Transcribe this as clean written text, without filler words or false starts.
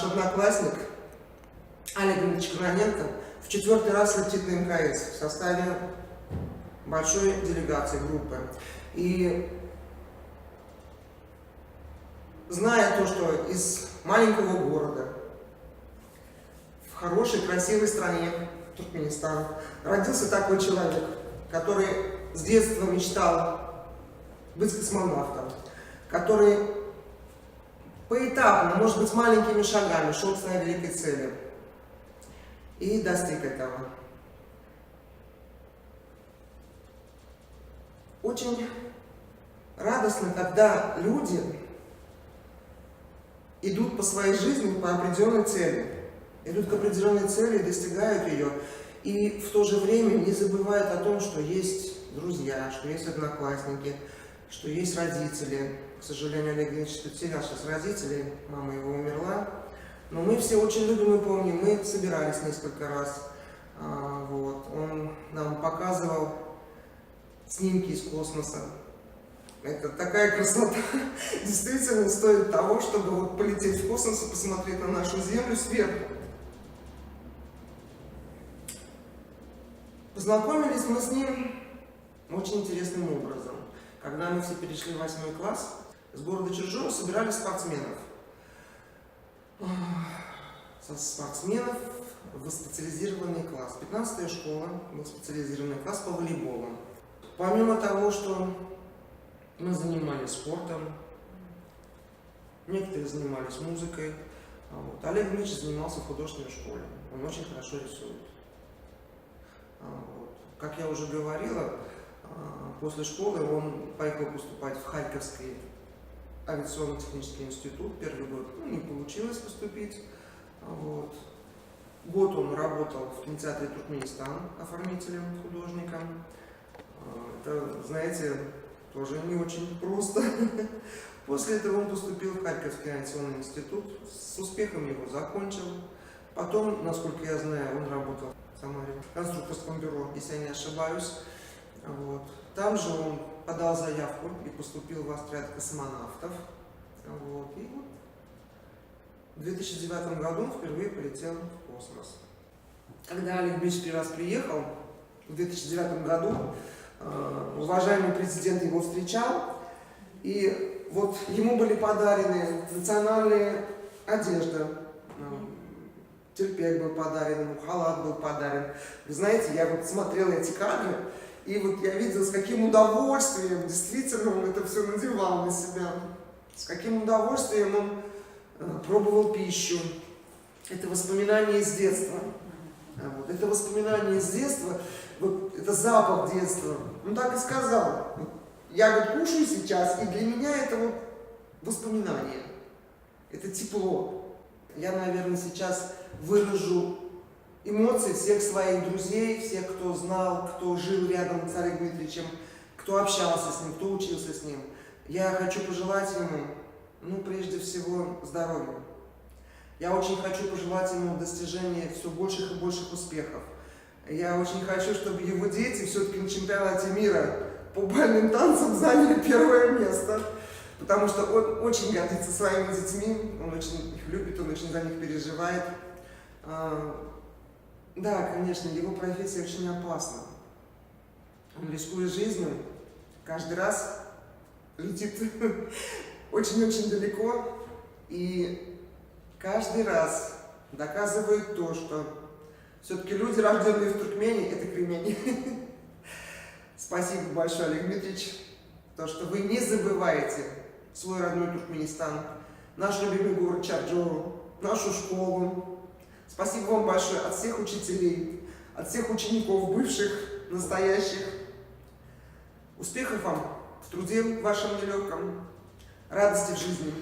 наш одноклассник Олег Ильич Кононенко в 4-й раз летит на МКС в составе большой делегации, группы. И зная то, что из маленького города, в хорошей, красивой стране, Туркменистан, родился такой человек, который с детства мечтал быть космонавтом, который поэтапно, может быть, с маленькими шагами шел к своей великой цели и достиг этого. Очень радостно, когда люди идут по своей жизни по определенной цели, идут к определенной цели и достигают ее, и в то же время не забывают о том, что есть друзья, что есть одноклассники, что есть родители. К сожалению, Олег Ильич потерял сейчас родителей, мама его умерла. Но мы все очень любим и помним, мы собирались несколько раз. Он нам показывал снимки из космоса. Это такая красота, действительно стоит того, чтобы вот полететь в космос и посмотреть на нашу Землю сверху. Познакомились мы с ним очень интересным образом. Когда мы все перешли в 8 класс, с города Чержова собирали спортсменов. Спортсменов в специализированный класс. 15-я школа, был специализированный класс по волейболу. Помимо того, что мы занимались спортом, некоторые занимались музыкой, Олег Ильич занимался в художественной школе. Он очень хорошо рисует. Как я уже говорила, после школы он поехал поступать в Харьковский авиационно-технический институт. Первый год не получилось поступить. Год он работал в кинотеатре «Туркменистан» оформителем, художником. Это, знаете, тоже не очень просто. После этого он поступил в Харьковский авиационный институт, с успехом его закончил. Потом, насколько я знаю, он работал в Самаре, в конструкторском бюро, если я не ошибаюсь. Там же он подал заявку и поступил в отряд космонавтов. И в 2009 году он впервые полетел в космос. Когда Олег Ильич первый раз приехал, в 2009 году, уважаемый президент его встречал, и вот ему были подарены национальные одежды. Тюрпек был подарен, ему халат был подарен. Вы знаете, я вот смотрела эти кадры, и вот я видела, с каким удовольствием действительно он это все надевал на себя. С каким удовольствием он пробовал пищу. Это воспоминания из детства. Это воспоминания из детства, это запах детства. Он так и сказал. Я кушаю сейчас, и для меня это воспоминание. Это тепло. Я, наверное, сейчас выражу эмоции всех своих друзей, всех, кто знал, кто жил рядом с Олегом Дмитриевичем, кто общался с ним, кто учился с ним. Я хочу пожелать ему, прежде всего, здоровья. Я очень хочу пожелать ему достижения все больших и больших успехов. Я очень хочу, чтобы его дети все-таки на чемпионате мира по бальным танцам заняли первое место. Потому что он очень гордится своими детьми, он очень их любит, он очень за них переживает. Да, конечно, его профессия очень опасна. Он, рискуя жизнью, каждый раз летит очень-очень далеко и каждый раз доказывает то, что все-таки люди, рожденные в Туркмении, это кремень. Спасибо большое, Олег Дмитриевич, то, что вы не забываете свой родной Туркменистан, наш любимый город Чарджоу, нашу школу. Спасибо вам большое от всех учителей, от всех учеников, бывших, настоящих. Успехов вам в труде вашем нелегком, радости в жизни.